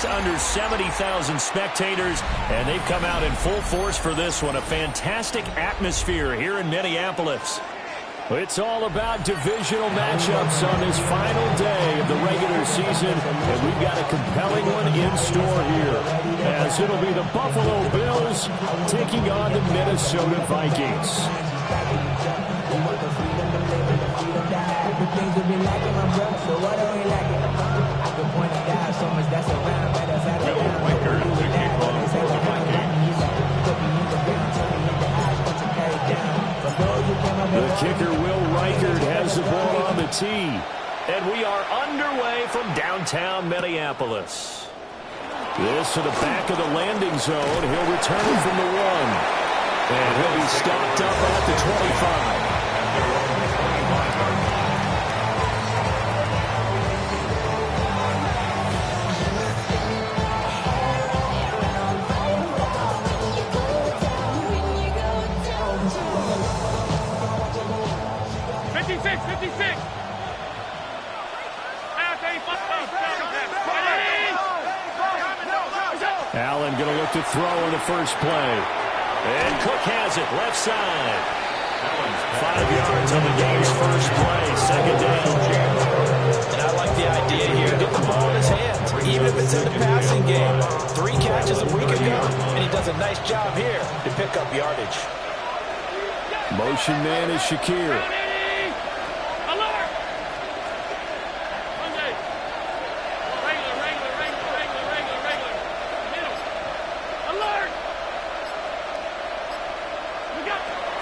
just under 70,000 spectators, and they've come out in full force for this one. A fantastic atmosphere here in Minneapolis. It's all about divisional matchups on this final day of the regular season, and we've got a compelling one in store here, as it'll be the Buffalo Bills taking on the Minnesota Vikings. The kicker, Will Reichard, has the ball on the tee. And we are underway from downtown Minneapolis. This to the back of the landing zone. He'll return from the 1. And he'll be stopped up at the 25. 56. Allen going to look to throw on the first play. And Cook has it, left side. 5 yards on the game's first play, second down. And I like the idea here, get the ball in his hands, even if it's in the passing game. 3 catches a week ago, and he does a nice job here to pick up yardage. Motion man is Shakir.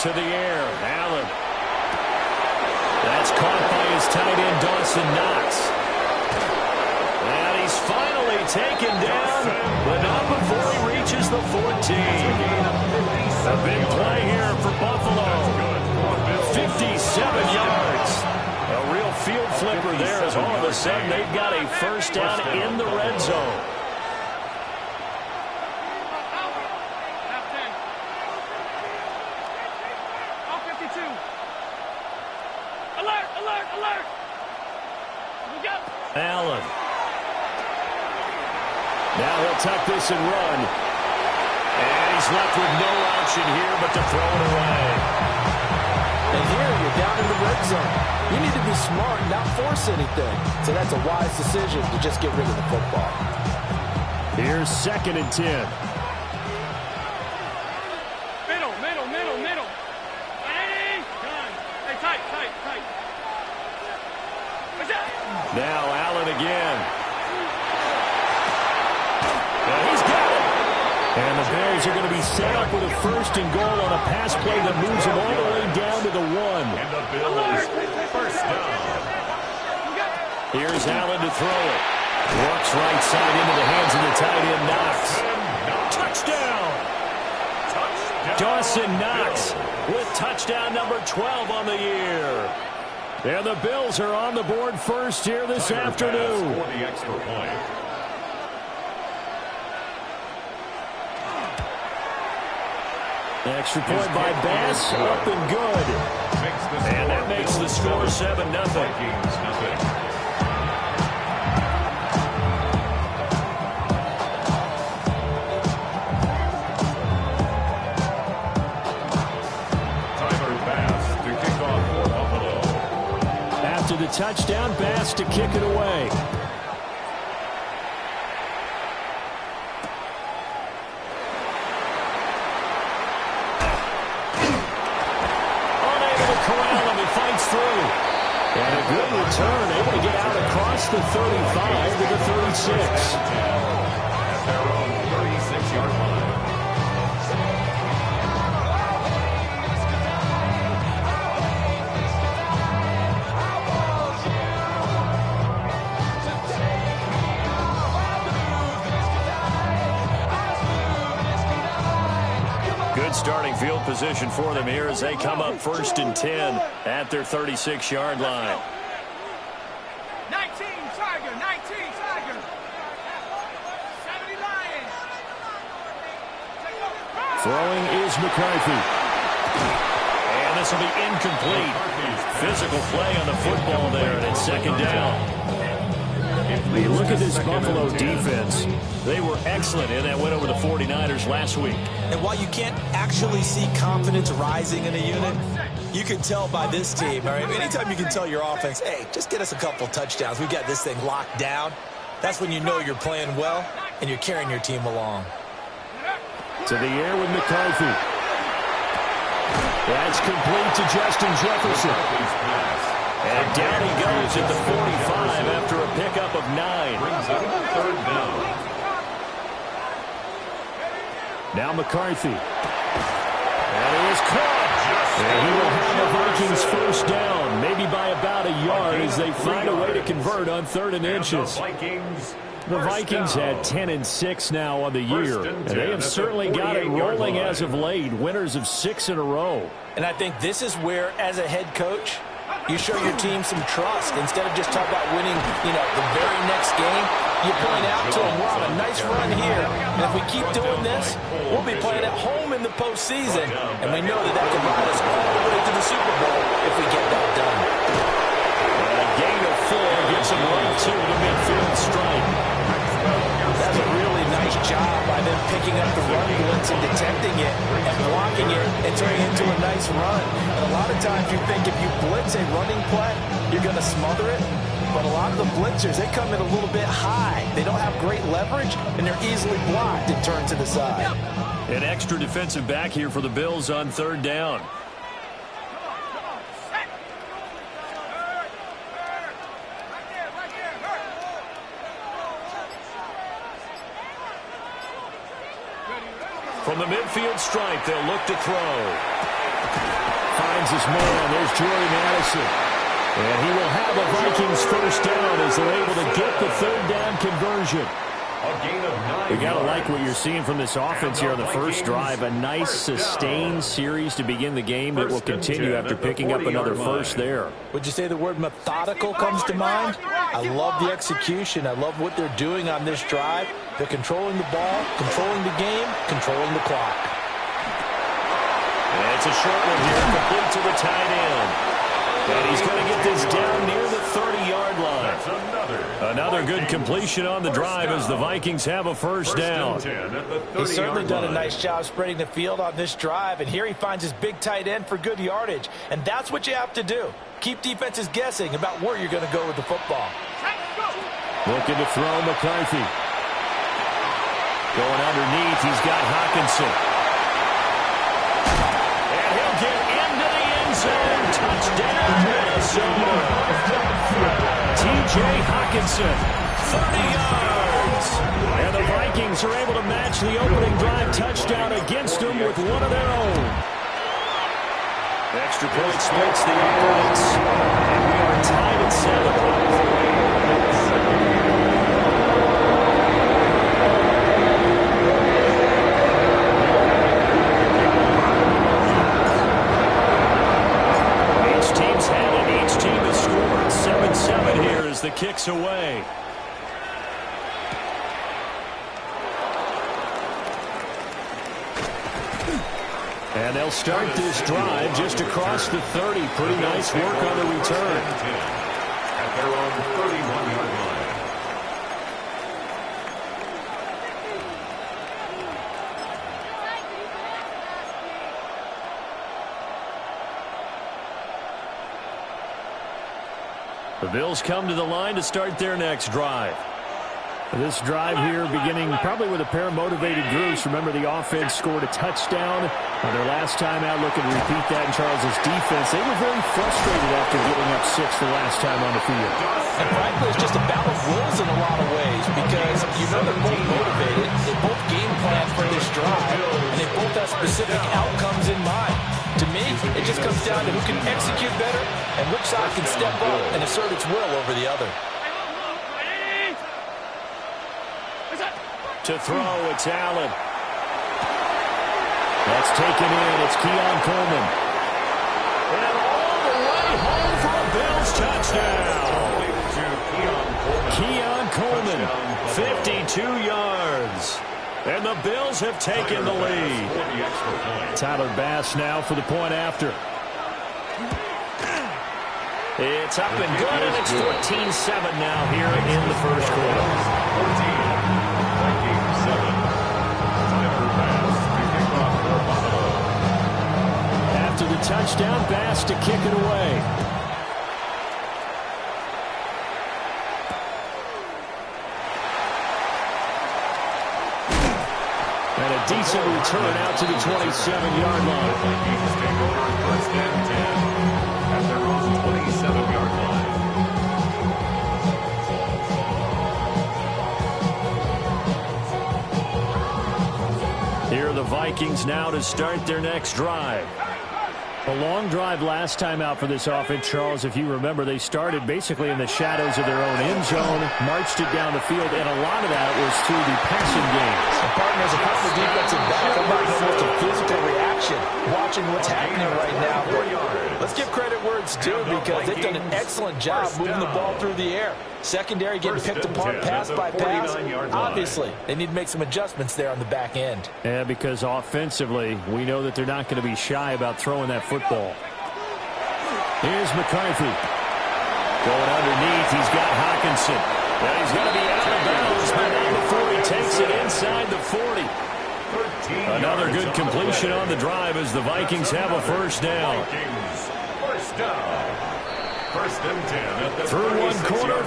To the air, Allen. That's caught by his tight end, Dawson Knox. And he's finally taken down, but not before he reaches the 14. A big play here for Buffalo. 57 yards. A real field flipper there, as all of a sudden they've got a first down in the red zone. Allen. Now he'll tuck this and run. And he's left with no option here but to throw it away. And here you're down in the red zone. You need to be smart and not force anything. So that's a wise decision to just get rid of the football. Here's 2nd and 10. Middle. Hey, tight. Now Allen again. And he's got it. And the Bills are going to be set up with a 1st and goal on a pass play that moves them all the way down to the 1. And the Bills first down. Here's Allen to throw it. Works right side into the hands of the tight end, Knox. Touchdown! Dawson Knox with touchdown number 12 on the year. And the Bills are on the board first here this afternoon. For the extra point. Extra point by Bass, up and good. And that makes the score 7-0. The touchdown, Bass to kick it away. Unable to corral him, he fights through. And a good return, able to get out across the 35 to the 36. At their own 36-yard line. Starting field position for them here as they come up 1st and 10 at their 36-yard line. 19 Tiger. 70 Lions. Throwing is McCarthy. And this will be incomplete. Physical play on the football there, and it's 2nd down. When you look at this Buffalo defense, They were excellent in that win over the 49ers last week. And while you can't actually see confidence rising in a unit, you can tell by this team. All right, anytime you can tell your offense, hey, just get us a couple touchdowns. We've got this thing locked down. That's when you know you're playing well and you're carrying your team along. To the air with McCarthy. That's complete to Justin Jefferson. And down he goes at the 45 after a pickup of 9. Brings up 3rd down. Now McCarthy. And he is caught. And he will have the Vikings first down, maybe by about a yard as they find a way to convert on 3rd and inches. The Vikings had 10-6 now on the year, and they have certainly got it rolling as of late, winners of 6 in a row. And I think this is where, as a head coach, you show your team some trust. Instead of just talking about winning, the very next game, you point out to them, we're on a nice run here, and if we keep doing this, we'll be playing at home in the postseason, and we know that can ride us all the way to the Super Bowl if we get that done. And a gain of 4 gets them right to the midfield stripe. That's a really nice job by them picking up the run blitz and detecting it and blocking it and turning it into a nice run. And a lot of times you think if you blitz a running play, you're going to smother it. But a lot of the blitzers, they come in a little bit high. They don't have great leverage, and they're easily blocked and turned to the side. An extra defensive back here for the Bills on 3rd down. From the midfield stripe, they'll look to throw. Finds his man. There's Jordy Madison. And he will have a Vikings first down as they're able to get the 3rd down conversion. We got to like what you're seeing from this offense here on the first drive. A nice sustained series to begin the game that will continue after picking up another first there. Would you say the word methodical comes to mind? I love the execution. I love what they're doing on this drive. They're controlling the ball, controlling the game, controlling the clock. And it's a short one here, complete to the tight end. And he's going to get this down near the 30-yard line. Another good completion on the drive as the Vikings have a first down. He's certainly done a nice job spreading the field on this drive, and here he finds his big tight end for good yardage. And that's what you have to do. Keep defenses guessing about where you're going to go with the football. Looking to throw McCarthy. Going underneath, he's got Hockenson. And he'll get into the end zone. Touchdown, Minnesota. T.J. Hockenson, 30 yards. And the Vikings are able to match the opening drive touchdown against them with one of their own. Extra point splits the uprights. And we are tied at 7. The kicks away. And they'll start this drive just across the 30. Pretty nice work on the return. At their own 31-yard line. The Bills come to the line to start their next drive. This drive here beginning probably with a pair of motivated groups. Remember, the offense scored a touchdown on their last time out. Looking to repeat that in Charles' defense. They were very frustrated after giving up 6 the last time on the field. And frankly, it's just a battle of wills in a lot of ways because they're both motivated. They both game plan for this drive, and they both have specific outcomes in mind. To me, it just comes down to who can execute better and which side can step up and assert its will over the other. To throw, it's Allen. That's taken in. It's Keon Coleman. And all the way home for a Bills touchdown. Keon Coleman, 52 yards. And the Bills have taken the lead. Tyler Bass now for the point after. It's up and good, and it's 14-7 now here in the first quarter. 14. Jones to kick it away. And a decent return out to the 27-yard line. Vikings take over first and 10 at their own 27-yard line. Here are the Vikings now to start their next drive. A long drive last time out for this offense, Charles. If you remember, they started basically in the shadows of their own end zone, marched it down the field, and a lot of that was through the passing game. And partners, a couple of defensive back, I'm not almost a physical reaction watching what's happening right now. But let's give credit where it's due because they've done an excellent job moving the ball through the air. Secondary getting picked apart pass by pass. Obviously, they need to make some adjustments there on the back end. Yeah, because offensively, we know that they're not going to be shy about throwing that football. Here's McCarthy. Going underneath, he's got Hockenson. Well, he's going to be out of bounds, but not before he takes it inside the 40. Another good completion on the drive as the Vikings have a first down. First down. First and 10 at the Through one quarter,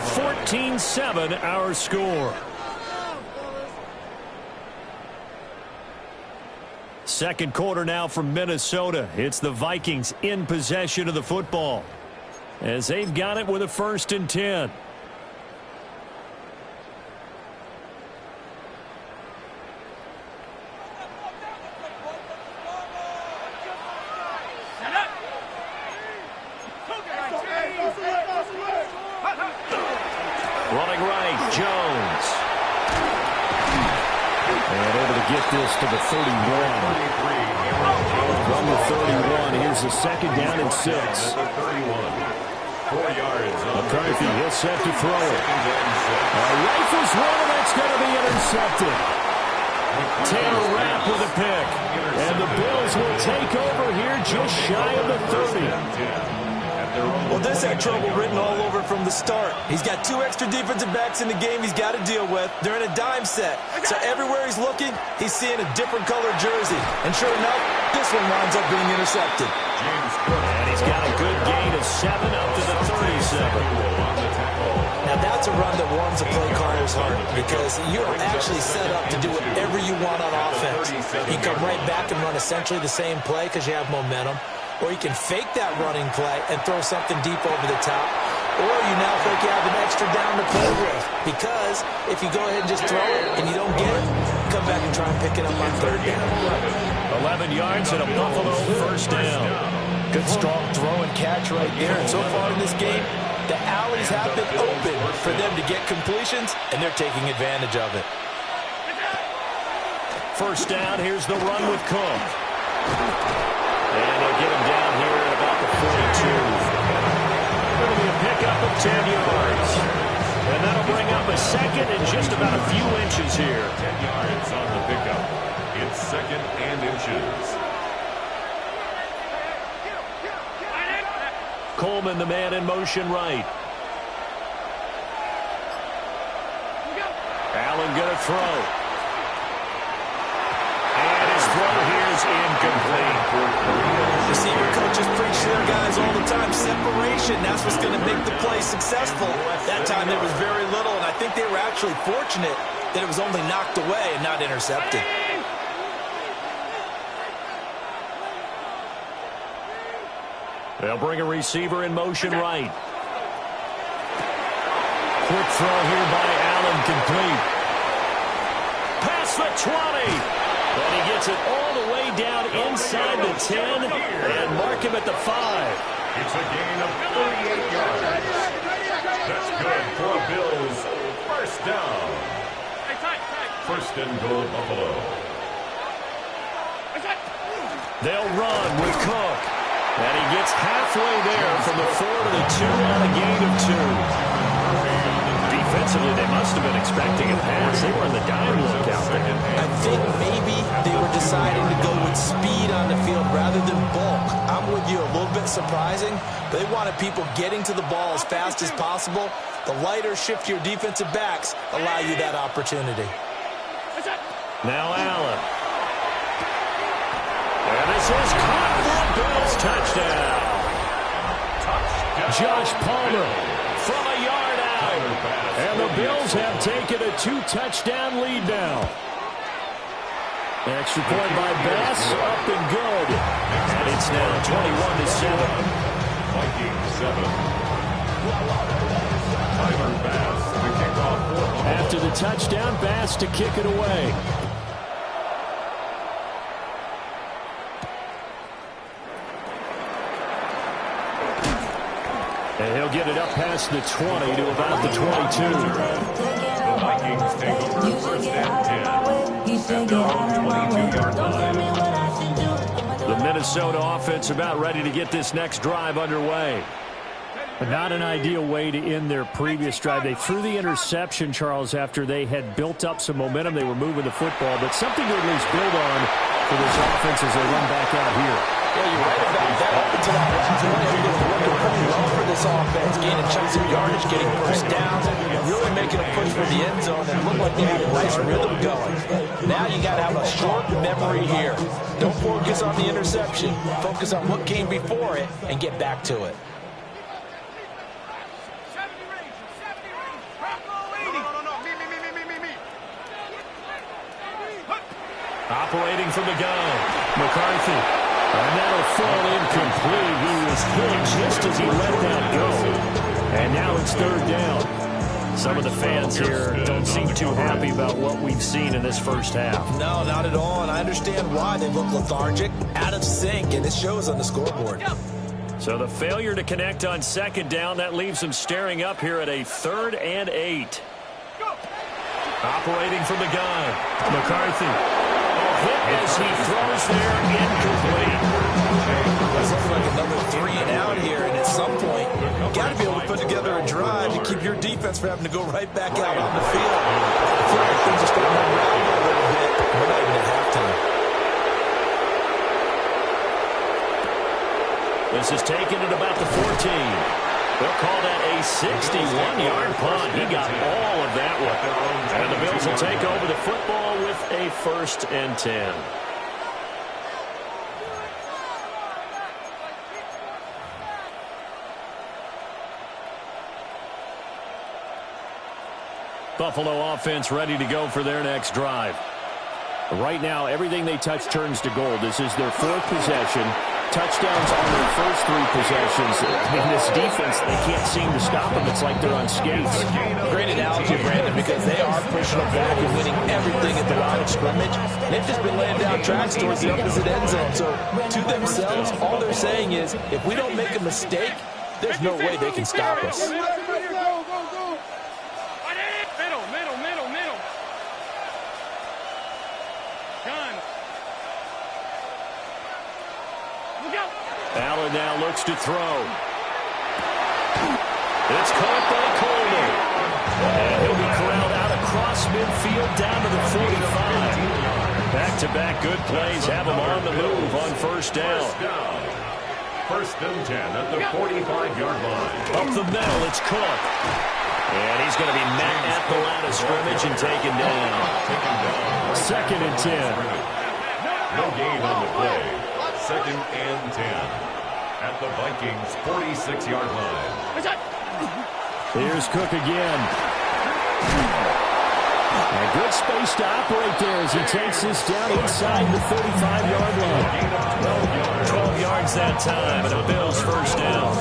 14-7 our score. Second quarter now from Minnesota. It's the Vikings in possession of the football as they've got it with a first and 10. Running right, Jones. And able to get this to the 31. From the 31, here's the second down and 6. 4 yards. McCarthy, he'll set to throw it. Rifles one, and that's going to be intercepted. Taylor Rapp with a pick. And the Bills will take over here just shy of the 30. Well, this had trouble written all over from the start. He's got two extra defensive backs in the game he's got to deal with. They're in a dime set. So everywhere he's looking, he's seeing a different colored jersey. And sure enough, this one winds up being intercepted. And he's got a good gain of 7 up to the 37. Now that's a run that warms a play caller's heart because you're actually set up to do whatever you want on offense. You come right back and run essentially the same play because you have momentum. Or you can fake that running play and throw something deep over the top. Or you now think you have an extra down to play with. Because if you go ahead and just throw it and you don't get it, come back and try and pick it up on third down. 11 yards and a Buffalo first down. Good strong throw and catch right there. And so far in this game, the alleys have been open for them to get completions, and they're taking advantage of it. First down, here's the run with Cook. And they'll get him down here at about the 42. It'll be a pickup of 10 yards. And that'll bring up a second and just about a few inches here. 10 yards on the pickup. It's second and inches. Coleman, the man in motion right. Allen going to throw. And his throw here is incomplete. Receiver coaches preach to their guys all the time. Separation, that's what's going to make the play successful. That time there was very little, and I think they were actually fortunate that it was only knocked away and not intercepted. They'll bring a receiver in motion right. Quick throw here by Allen, complete. Past the 20. And he gets it all the way down inside the 10 and mark him at the 5. It's a gain of 38 yards. That's good for a Bills first down. First and goal, Buffalo. They'll run with Cook. And he gets halfway there from the 4 to the 2 on a gain of 2. Defensively, they must have been expecting a pass. They were in the dime look out there. I think maybe they were deciding to go with speed on the field rather than bulk. I'm with you, a little bit surprising. But they wanted people getting to the ball as fast as possible. The lighter, shiftier defensive backs allow you that opportunity. Now Allen. And this is caught for a Bills touchdown. Josh Palmer from a yard out. And the Bills have taken a 2-touchdown lead now. Extra point by Bass, up and good. And it's now 21-7. Vikings 7. Tyler Bass, the kickoff for Buffalo. After the touchdown, Bass to kick it away. And he'll get it up past the 20 to about the 22. The Vikings take over first and 10. At their own 22-yard line. The Minnesota offense about ready to get this next drive underway. But not an ideal way to end their previous drive. They threw the interception, Charles, after they had built up some momentum. They were moving the football, but something to at least build on for this offense as they run back out here. Yeah, you're right about that. Up until that last one, everything was working pretty well for this offense. Gaining chunks of yardage, getting first downs, really making a push for the end zone. And it looked like they had a nice rhythm going. Now you got to have a short memory here. Don't focus on the interception. Focus on what came before it and get back to it. Operating from the gun, McCarthy. And that'll fall incomplete. He was hit just as he let that go. And now it's third down. Some of the fans here don't seem too happy about what we've seen in this first half. No, not at all. And I understand why. They look lethargic, out of sync, and it shows on the scoreboard. So the failure to connect on second down, that leaves them staring up here at a 3rd and 8. Operating from the gun, McCarthy. Hit as he throws there, incomplete. It's looking like another 3 and out here, and at some point, you've got to be able to put together a drive to keep your defense from having to go right back out on the field. I feel like things are starting to unravel a little bit. We're not even at halftime. This is taken at about the 14. They'll call that a 61-yard punt. He got all of that one. And the Bills will take over the football with a 1st and 10. Buffalo offense ready to go for their next drive. Right now, everything they touch turns to gold. This is their 4th possession. Touchdowns on their first 3 possessions. I mean, this defense, they can't seem to stop them. It's like they're on skates. Great analogy, Brandon, because they are pushing them back and winning everything at the line of scrimmage. They've just been laying down tracks towards the opposite end zone. So, to themselves, all they're saying is, if we don't make a mistake, there's no way they can stop us. Allen now looks to throw. It's caught by Coleman. And he'll be corralled out across midfield down to the 45. Back-to-back good plays have him on the move on first down. 1st and 10 at the 45-yard line. Up the middle, it's Cook. And he's going to be met at the line of scrimmage and taken down. 2nd and 10. No gain on the play. 2nd and 10 at the Vikings 46-yard line. Here's Cook again. And good space to operate there as he takes this down inside the 35-yard line. 12 yards that time, and a Bills first down.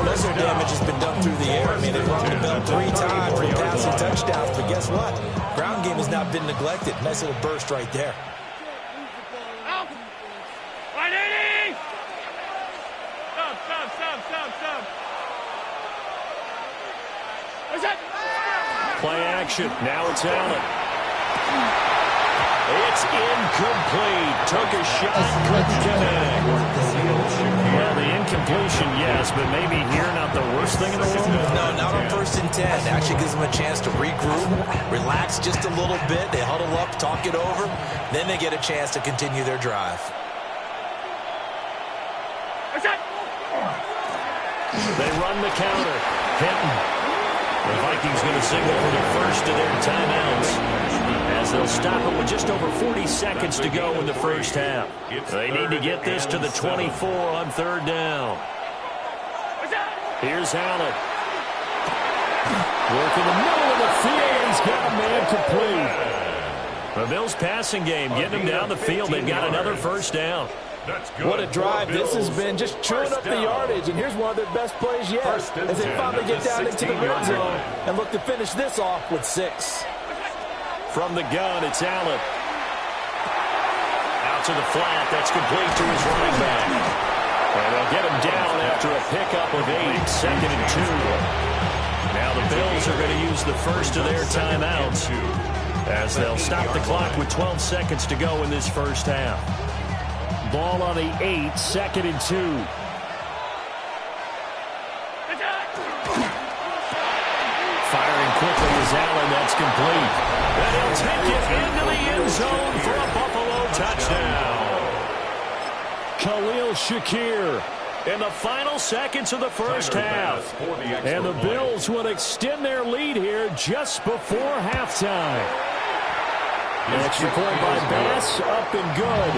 Muscle damage has been done through the air. I mean, they've rung the bell 3 times for passing touchdowns, but guess what? Ground game has not been neglected. Nice little burst right there. Play action. Now it's Allen. It's incomplete. Took a shot. Couldn't connect. Well, the incompletion, yes, but maybe here not the worst thing in the world. No, not on 1st and 10. Actually gives them a chance to regroup, relax just a little bit. They huddle up, talk it over. Then they get a chance to continue their drive. They run the counter. Hinton. The Vikings going to signal for the first of their timeouts as they'll stop it with just over 40 seconds to go in the first half. They need to get this to the 24 on 3rd down. Here's Allen. Work in the middle of the field. He's got a man complete. The Bills passing game, getting them down the field. They've got another first down. What a drive this has been, just chewing up the yardage. And here's one of their best plays yet as they finally get down into the red zone and look to finish this off with 6. From the gun, it's Allen. Out to the flat. That's complete to his running back. And they'll get him down after a pickup of 8, second and 2. Now the Bills are going to use the first of their timeouts as they'll stop the clock with 12 seconds to go in this first half. Ball on the 8, second and 2. Firing quickly is Allen. That's complete. And he'll take it into the end zone for a Buffalo touchdown. Khalil Shakir in the final seconds of the first half. And the Bills will extend their lead here just before halftime. Extra point by Bass, up and good.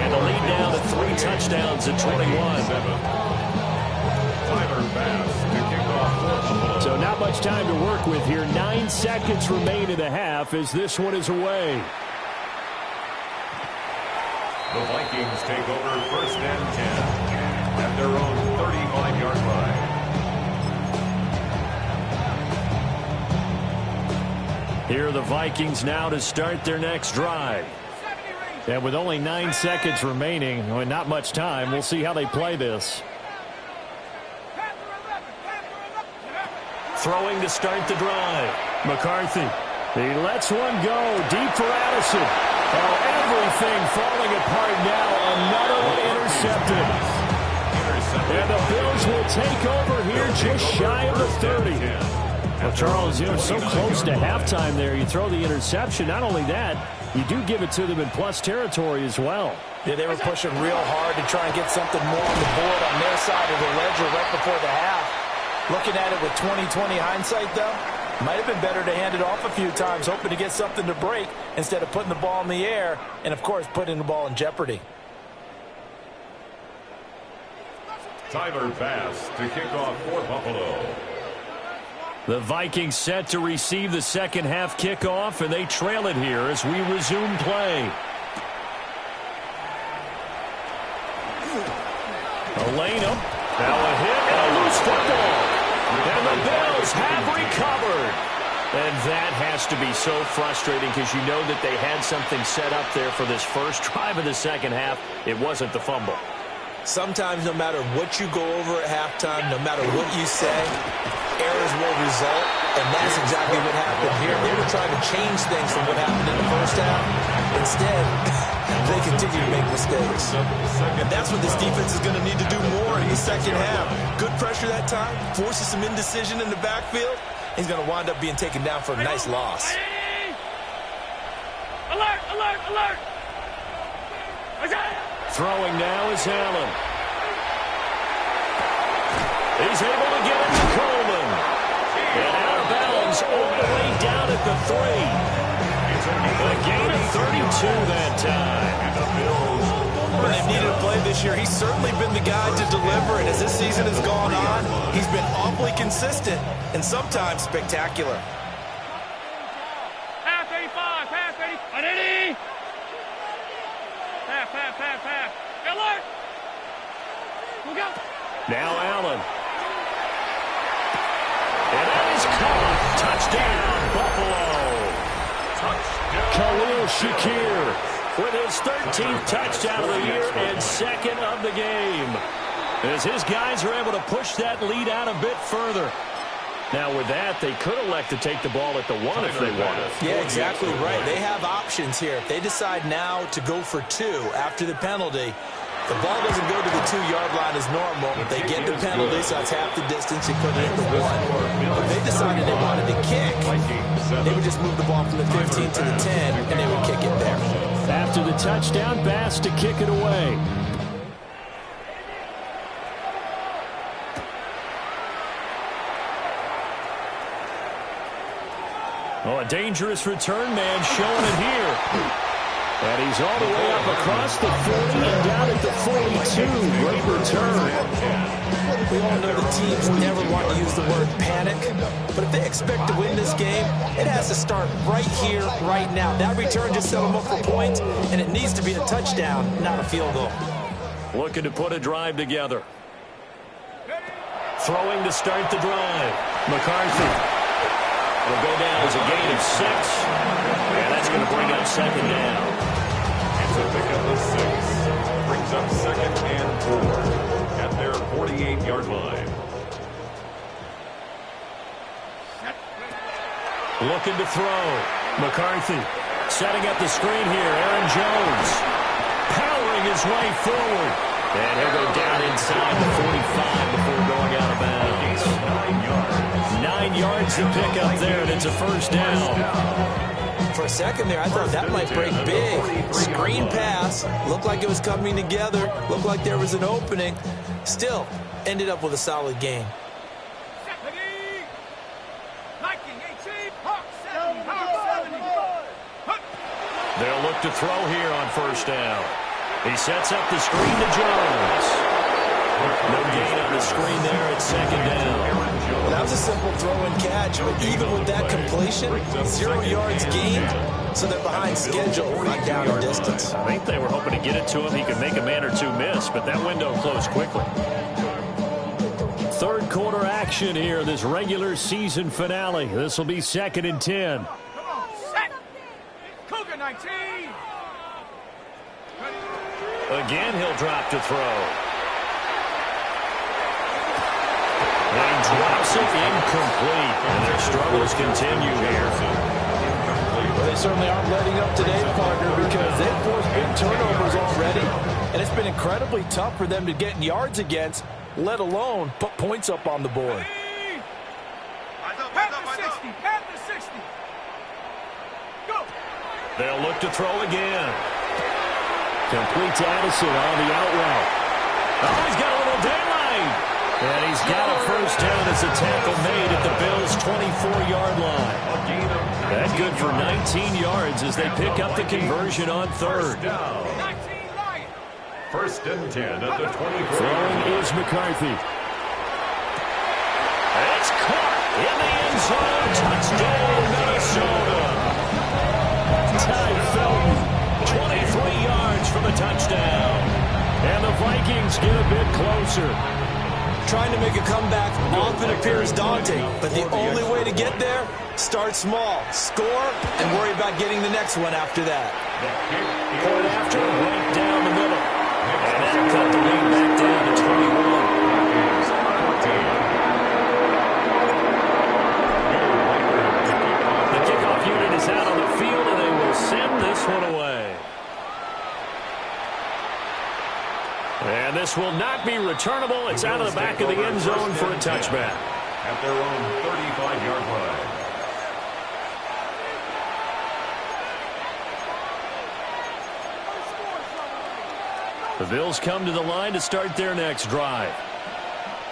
And the lead now to 3 touchdowns at 21. So not much time to work with here. 9 seconds remain in the half as this one is away. The Vikings take over first and 10 at their own 35-yard line. Here are the Vikings now to start their next drive. And with only 9 seconds remaining, and not much time, we'll see how they play this. Throwing to start the drive. McCarthy. He lets one go deep for Addison. Oh, everything falling apart now. Another one intercepted. And the Bills will take over here just shy of the 30. Well, Charles, so close to halftime there. You throw the interception. Not only that, you do give it to them in plus territory as well. Yeah, they were pushing real hard to try and get something more on the board on their side of the ledger right before the half. Looking at it with 20/20 hindsight, though, might have been better to hand it off a few times, hoping to get something to break instead of putting the ball in the air and, of course, putting the ball in jeopardy. Tyler Bass to kick off for Buffalo. The Vikings set to receive the second half kickoff, and they trail it here as we resume play. Elena, now a hit and a loose football. And the Bills have recovered. And that has to be so frustrating because you know that they had something set up there for this first drive of the second half. It wasn't the fumble. Sometimes no matter what you go over at halftime, no matter what you say, errors will result, and that's exactly what happened here. They were trying to change things from what happened in the first half. Instead, they continue to make mistakes. And that's what this defense is going to need to do more in the second half. Good pressure that time, forces some indecision in the backfield. He's going to wind up being taken down for a nice loss. Alert, alert, alert! Throwing now is Allen. He's able to get it to Coleman. And out of bounds all the way down at the 3. A gain of 32 that time. When they've needed a play this year, he's certainly been the guy to deliver. And as this season has gone on, he's been awfully consistent and sometimes spectacular. Half 85, half 80. Ready? Half. Alert! We'll go. Now Allen. And that is caught. Touchdown, Buffalo. Khalil Shakir with his 13th touchdown of the year and second of the game. As his guys are able to push that lead out a bit further. Now with that, they could elect to take the ball at the 1 if they wanted. Yeah, exactly right. They have options here. If they decide now to go for 2 after the penalty, the ball doesn't go to the 2-yard line as normal. They get the penalty, so that's half the distance. You put it at the 1. If they decided they wanted to kick, they would just move the ball from the 15 to the 10, and they would kick it there. After the touchdown, Bass to kick it away. Oh, a dangerous return man showing it here. And And he's all the way up across the 40 and down at the 42. Great return. We all know the teams never want to use the word panic, but if they expect to win this game, it has to start right here, right now. That return just set them up for points, and it needs to be a touchdown, not a field goal. Looking to put a drive together. Throwing to start the drive. McCarthy will go down as a gain of 6. And that's going to bring up second down. It's a pick up of 6. Brings up second and 4 at their 48-yard line. Looking to throw. McCarthy setting up the screen here. Aaron Jones powering his way forward. And he'll go down inside the 45 before going out of bounds. 9 yards. 9 yards to pick up there, and it's a first down. For a second there, I thought that might break big. Screen pass. Looked like it was coming together. Looked like there was an opening. Still, ended up with a solid gain. They'll look to throw here on first down. He sets up the screen to Jones. No gain on the screen there at second down. That was a simple throw and catch, but even with that completion, 0 yards gained, so they're behind schedule on down and distance. I think they were hoping to get it to him. He could make a man or two miss, but that window closed quickly. Third quarter action here, this regular season finale. This will be second and 10. Come on, set. Cougar 19. Again, he'll drop to throw. And he drops it incomplete. And their struggles continue here. Well, they certainly aren't letting up today, partner, because they've forced big turnovers already, and it's been incredibly tough for them to get yards against, let alone put points up on the board. Pat the 60. Pat the 60. Go. They'll look to throw again. Complete to Addison on the out route. Oh, he's got a little daylight. And he's got a first down as a tackle made at the Bills' 24-yard line. That's good for 19 yards as they pick up the conversion on third. First and 10 at the 24. Throwing is McCarthy. It's caught in the end zone. Touchdown, Minnesota. Ty Felton, 23 yards from a touchdown. And the Vikings get a bit closer. Trying to make a comeback often appears daunting, but the only way to get there, start small, score, and worry about getting the next one after that. Point after, right down the middle. And that'll cut the lead back down to 21. The kickoff unit is out on the field, and they will send this one away. And this will not be returnable. It's out of the back of the end zone for a touchback. At their own 35-yard line. The Bills come to the line to start their next drive.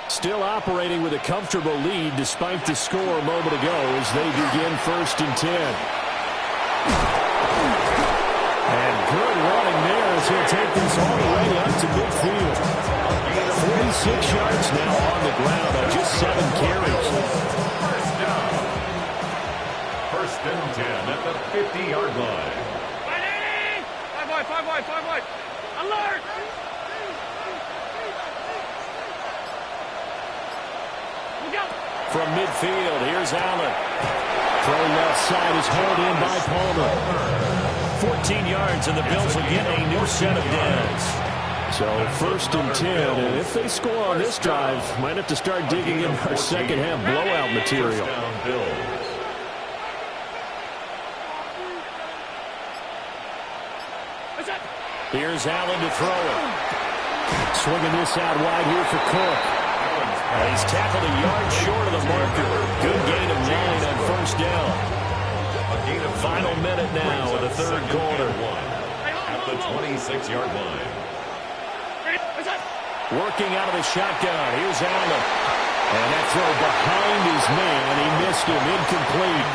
Still operating with a comfortable lead despite the score a moment ago as they begin first and 10. And good running there as he'll take this all the way up to midfield. 46 yards now on the ground on just 7 carries. First and 10 at the 50-yard line. 5 wide. Alert! From midfield, here's Allen. Throw left side is hauled in by Palmer. 14 yards, and the Bills will get a new set of downs. So first and 10, and if they score on this drive, might have to start digging in our second half blowout material. Here's Allen to throw it. Swinging this out wide here for Cook. He's tackled a yard short of the marker. Good gain of 9 on first down. Final minute now of the third quarter. At the 26-yard line. Working out of the shotgun. Here's Allen. And that throw behind his man, he missed him, incomplete.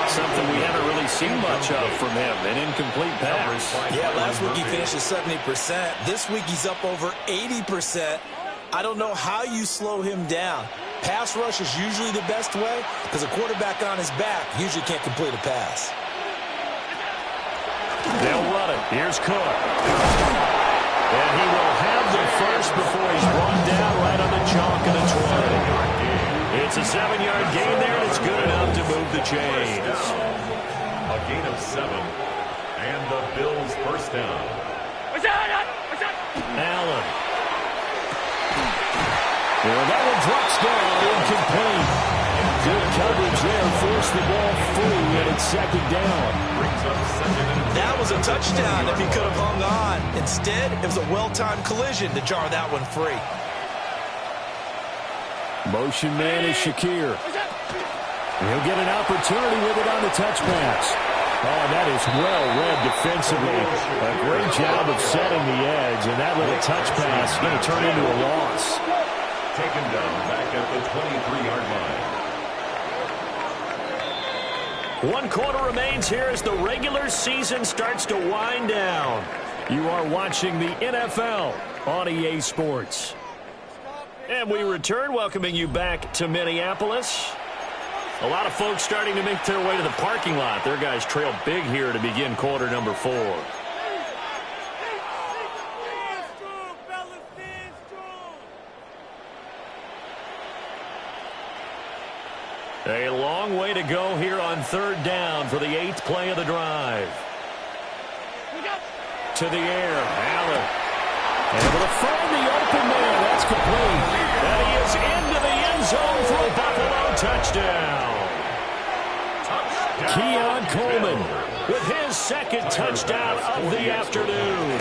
Something we haven't really seen much of from him, an incomplete pass. Yeah, last week he finished at 70%. This week he's up over 80%. I don't know how you slow him down. Pass rush is usually the best way because a quarterback on his back usually can't complete a pass. They'll run it. Here's Cook. And he will have the first before he's run down right on the chalk of the 20. It's a 7-yard gain there, and it's good enough to move the chains. A gain of 7. And the Bills first down. Allen. Well, that one drops down, incomplete. Good coverage there, forced the ball free, and it's second down. That was a touchdown if he could have hung on. Instead, it was a well-timed collision to jar that one free. Motion man is Shakir. He'll get an opportunity with it on the touch pass. Oh, that is well read defensively. A great job of setting the edge, and that little touch pass is going to turn into a loss. Taken down back at the 23-yard line. 1 quarter remains here as the regular season starts to wind down. You are watching the NFL on EA Sports. And we return, welcoming you back to Minneapolis. A lot of folks starting to make their way to the parking lot. Their guys trail big here to begin quarter number 4. A long way to go here on 3rd down for the 8th play of the drive. To the air, Allen. Able to find the open man. That's complete. And he is into the end zone for a Buffalo touchdown. Keon Coleman with his 2nd touchdown of the afternoon.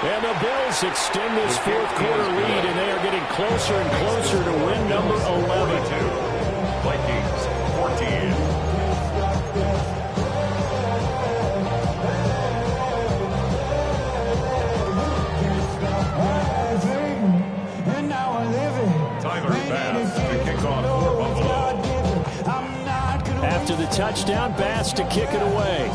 And the Bills extend this 4th quarter lead, and they are getting closer and closer to win number 11. Vikings 14. Tyler Bass to kick off for Buffalo. After the touchdown, Bass to kick it away.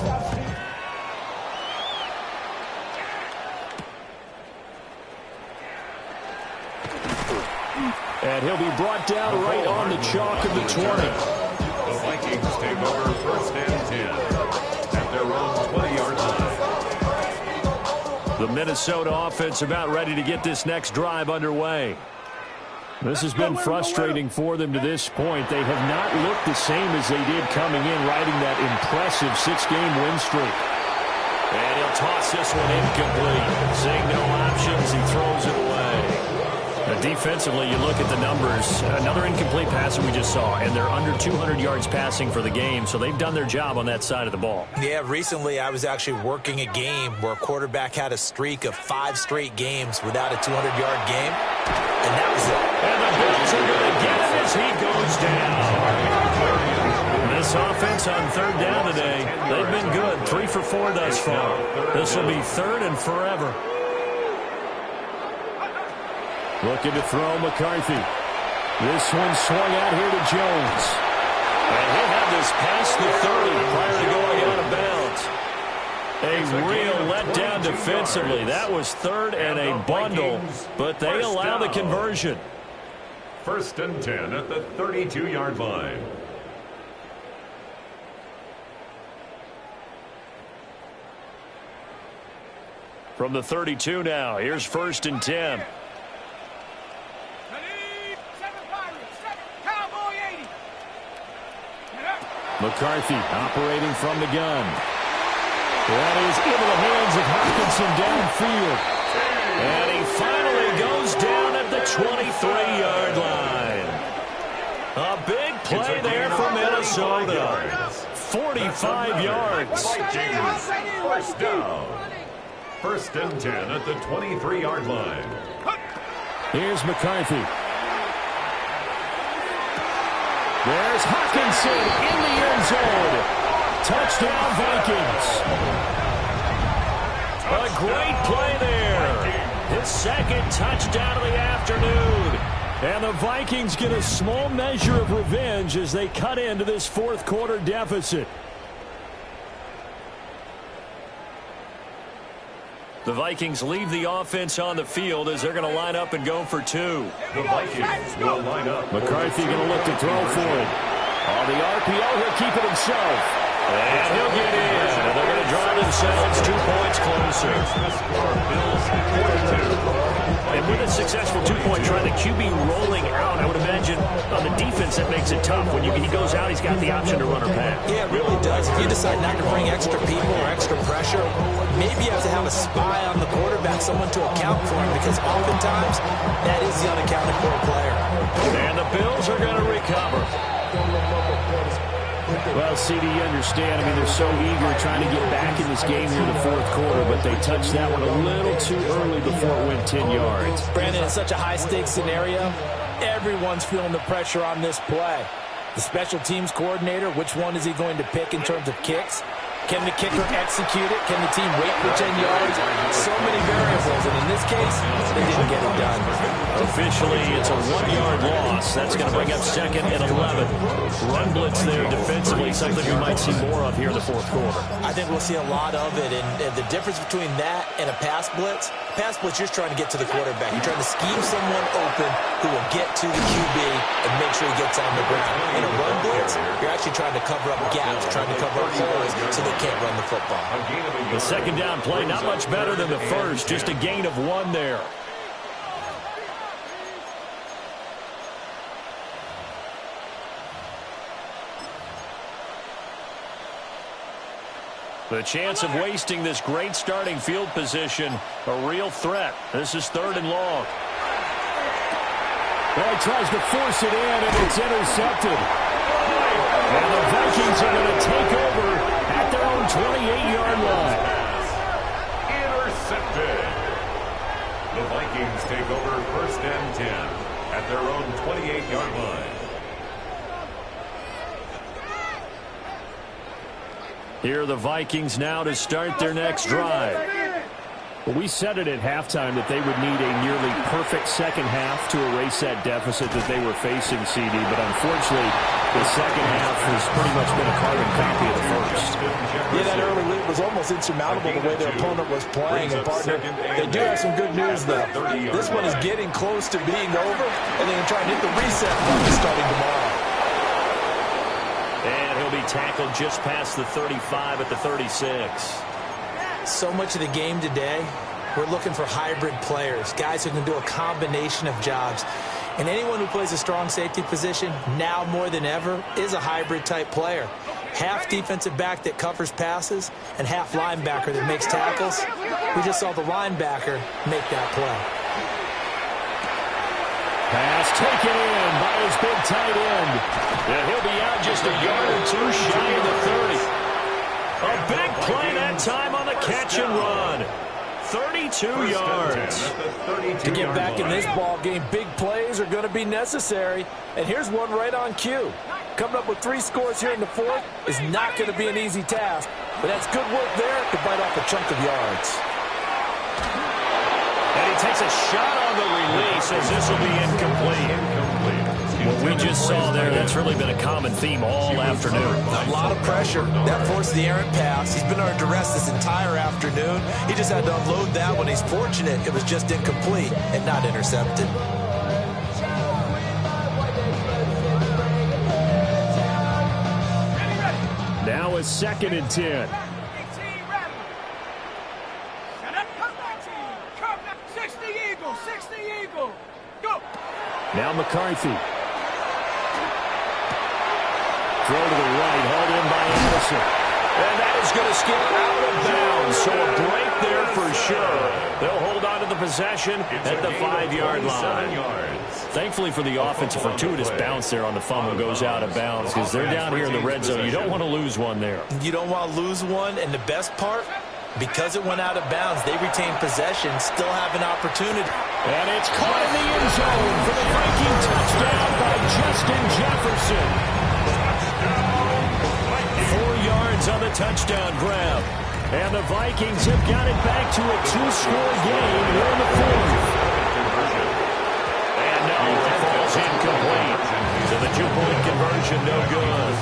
And he'll be brought down right on the chalk of the 20. The Vikings take over 1st and 10 at their own 20-yard line. The Minnesota offense about ready to get this next drive underway. This has been frustrating for them to this point. They have not looked the same as they did coming in, riding that impressive 6-game win streak. And he'll toss this one incomplete. Seeing no options, he throws it away. Defensively, you look at the numbers. Another incomplete pass that we just saw, and they're under 200 yards passing for the game, so they've done their job on that side of the ball. Yeah, recently I was actually working a game where a quarterback had a streak of 5 straight games without a 200-yard game, and that was it. And the Bills are going to get it as he goes down. This offense on 3rd down today, they've been good. 3 for 4 thus far. This will be 3rd and forever. Looking to throw McCarthy. This one swung out here to Jones. And he'll have this past the 30 prior to going out of bounds. A real letdown defensively. That was 3rd and a bundle, but they allow the conversion. 1st and 10 at the 32-yard line. From the 32 now, here's 1st and 10. McCarthy operating from the gun. That is into the hands of Hockenson downfield. And he finally goes down at the 23-yard line. A big play there for Minnesota. 45 yards. First down. 1st and 10 at the 23-yard line. Here's McCarthy. There's Hockenson in the end zone. Touchdown, Vikings. A great play there. His 2nd touchdown of the afternoon. And the Vikings get a small measure of revenge as they cut into this fourth quarter deficit. The Vikings leave the offense on the field as they're going to line up and go for two. The Vikings will line up. McCarthy going to look to throw for it. On the RPO, he'll keep it himself. And he'll get in. And they're going to drive themselves 2 points closer. And with a successful 2-point try, the QB rolling out, I would imagine on the defense that makes it tough. When he goes out, he's got the option to run or pass. Yeah, it really does. If you decide not to bring extra people or extra pressure, maybe you have to have a spy on the quarterback, someone to account for him, because oftentimes that is the unaccounted for player. And the Bills are going to recover. Well, CD, you understand. I mean, they're so eager trying to get back in this game here in the fourth quarter, but they touched that one a little too early before it went 10 yards. Brandon, it's such a high-stakes scenario. Everyone's feeling the pressure on this play. The special teams coordinator, which one is he going to pick in terms of kicks? Can the kicker execute it? Can the team wait for 10 yards? So many variables, and in this case, they didn't get it done. Officially, it's a 1-yard loss. That's going to bring up 2nd and 11. Run blitz there defensively, something we might see more of here in the fourth quarter. I think we'll see a lot of it, and the difference between that and a pass blitz, you're trying to get to the quarterback. You're trying to scheme someone open who will get to the QB and make sure he gets on the ground. In a run blitz, you're actually trying to cover up gaps, trying to cover up holes so they can't run the football. The second down play, not much better than the first, just a gain of 1 there. The chance of wasting this great starting field position, a real threat. This is 3rd and long. Well, he tries to force it in, and it's intercepted. And the Vikings are going to take over at their own 28-yard line. Intercepted. The Vikings take over 1st and 10 at their own 28-yard line. Here are the Vikings now to start their next drive. Well, we said it at halftime that they would need a nearly perfect second half to erase that deficit that they were facing, CD. But unfortunately, the second half has pretty much been a carbon copy of the first. Yeah, that early lead was almost insurmountable the way their opponent was playing. And partner, they do have some good news, though. This one is getting close to being over, and they're going to try and hit the reset button starting tomorrow. And he'll be tackled just past the 35 at the 36. So much of the game today, we're looking for hybrid players, guys who can do a combination of jobs. And anyone who plays a strong safety position, now more than ever, is a hybrid-type player. Half defensive back that covers passes and half linebacker that makes tackles. We just saw the linebacker make that play. Pass taken in by his big tight end. And he'll be out just a yard or 2 shy of the 30. A big play that time on the catch and run. 32 yards. To get back in this ball game, big plays are going to be necessary. And here's one right on cue. Coming up with 3 scores here in the fourth is not going to be an easy task. But that's good work there to bite off a chunk of yards. And he takes a shot on the release as this will be incomplete. What we just saw there, that's really been a common theme all afternoon. A lot of pressure. That forced the errant pass. He's been under duress this entire afternoon. He just had to unload that one. He's fortunate it was just incomplete and not intercepted. Now it's 2nd and 10. Now McCarthy. Throw to the right, hauled in by Anderson. And that is going to skip out of bounds. So a break there for sure. They'll hold on to the possession at the 5-yard line. Thankfully for the offense, a fortuitous bounce there on the fumble goes out of bounds because they're down here in the red zone. You don't want to lose one there. You don't want to lose one, and the best part, because it went out of bounds, they retain possession, still have an opportunity. And it's caught in the end zone for the Viking touchdown by Justin Jefferson. 4 yards on the touchdown grab. And the Vikings have got it back to a 2-score game here in the fourth. And no, And the two-point conversion, no good.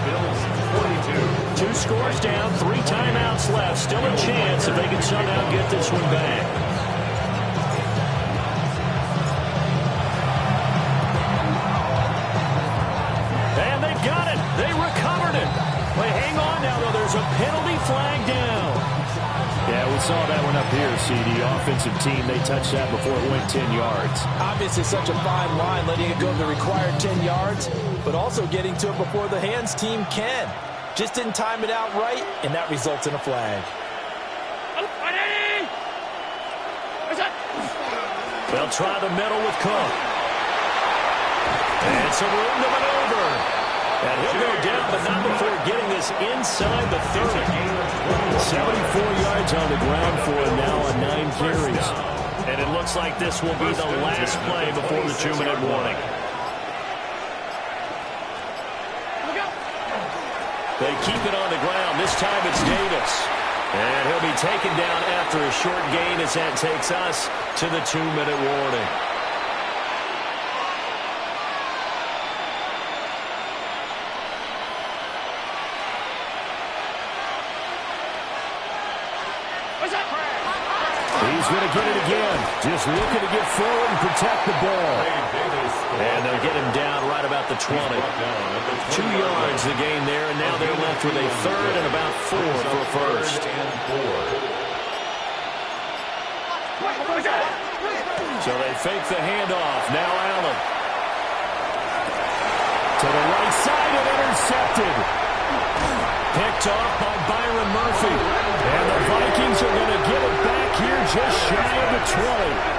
Bills 42. 2 scores down, 3 timeouts left. Still a chance if they can somehow get this one back. And they got it. They recovered it. But hang on now, though. There's a penalty flag down. Yeah, we saw that one up here, CD. Offensive team, they touched that before it went 10 yards. Obviously such a fine line, letting it go the required 10 yards, but also getting to it before the hands team can. Just didn't time it out right, and that results in a flag. They'll try the middle with Cook. And some room to maneuver. And he'll go down, but not before getting this inside the 30. 74 yards on the ground for him now on 9 carries. And it looks like this will be the last play before the 2-minute warning. They keep it on the ground. This time it's Davis. And he'll be taken down after a short gain as that takes us to the 2-minute warning. He's going to get it again. Just looking to get forward and protect the ball. And they'll get him down right about the 20. 2 yards the gain there, and now they're left with a third and about 4 for a first. So they fake the handoff. Now Allen. To the right side and intercepted. Picked off by Byron Murphy. And the Vikings are going to get it back here just shy of the 20.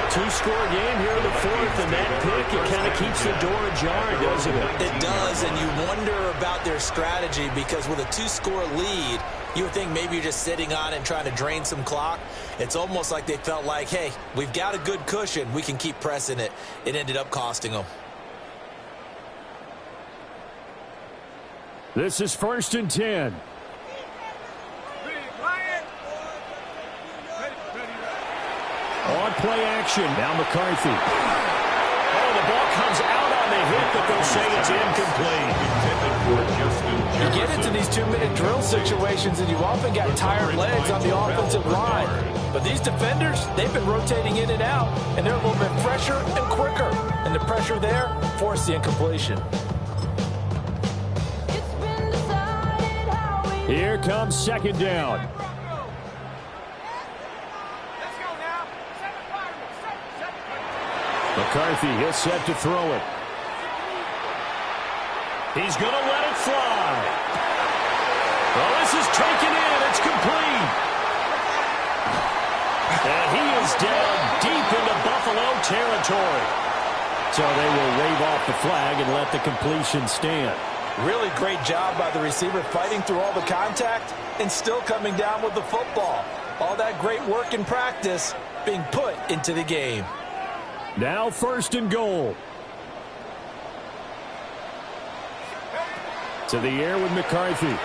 2-score game here in the 4th, and that pick, it kind of keeps the door ajar, doesn't it? It does, and you wonder about their strategy because with a 2-score lead, you would think maybe you're just sitting on it and trying to drain some clock. It's almost like they felt like, hey, we've got a good cushion. We can keep pressing it. It ended up costing them. This is 1st and 10. On play action. Now McCarthy. Oh, the ball comes out on the hit, but they'll say it's incomplete. You get into these 2-minute drill situations, and you've often got tired legs on the offensive line. But these defenders, they've been rotating in and out, and they're a little bit fresher and quicker. And the pressure there forced the incompletion. Here comes 2nd down. McCarthy, he'll set to throw it. He's going to let it fly. Well, this is taken in. It's complete. And he is down deep into Buffalo territory. So they will wave off the flag and let the completion stand. Really great job by the receiver fighting through all the contact and still coming down with the football. All that great work in practice being put into the game. Now 1st and goal. To the air with McCarthy.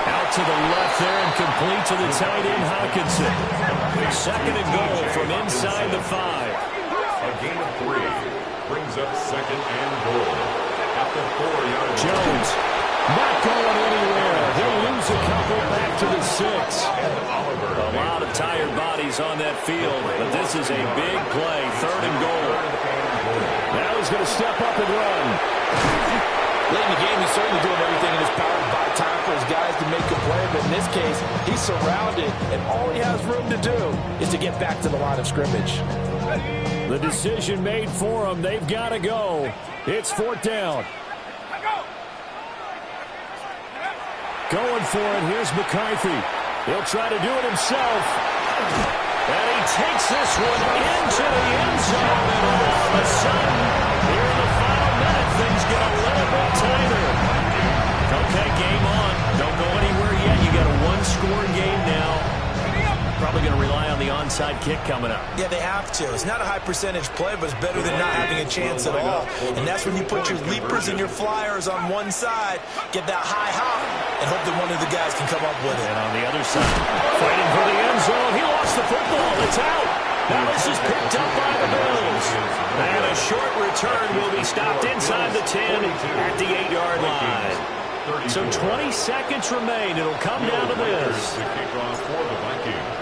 Out to the left there and complete to the tight end Hockenson. 2nd and goal from inside the 5. A gain of 3 brings up 2nd and goal at the 4-yard line. Jones not going anywhere. He'll lose a couple back to the 6. A lot of tired bodies on that field, but this is a big play. 3rd and goal. Now he's going to step up and run. Late in the game, he's certainly doing everything in his power to buy time for his guys to make a play, but in this case, he's surrounded, and all he has room to do is to get back to the line of scrimmage. The decision made for him. They've got to go. It's 4th down. Going for it. Here's McCarthy. He'll try to do it himself. And he takes this one into the end zone. And all of a sudden, here in the final minute, things get a little bit tighter. Okay, game on. Don't go anywhere yet. You got a 1-score game now. Probably going to rely on the onside kick coming up. Yeah, they have to. It's not a high percentage play, but it's better than not having a chance at all. And that's when you put your leapers and your flyers on one side, get that high hop, and hope that one of the guys can come up with it. And on the other side, fighting for the end zone. He lost the football. It's out. Now this is picked up by the Bills. And a short return will be stopped inside the 10 at the 8-yard line. So 20 seconds remain. It'll come down to this. The kickoff for the Vikings.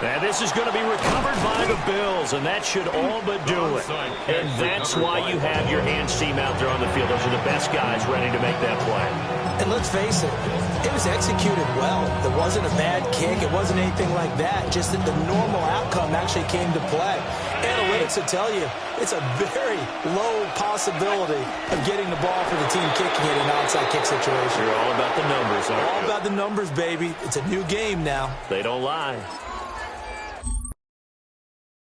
And this is going to be recovered by the Bills, and that should all but do it. And that's why you have your Ants team out there on the field. Those are the best guys ready to make that play. And let's face it, it was executed well. There wasn't a bad kick. It wasn't anything like that. Just that the normal outcome actually came to play. Analytics will tell you it's a very low possibility of getting the ball for the team kicking it in an onside kick situation. You're all about the numbers, aren't you? All about the numbers, baby. It's a new game now. They don't lie.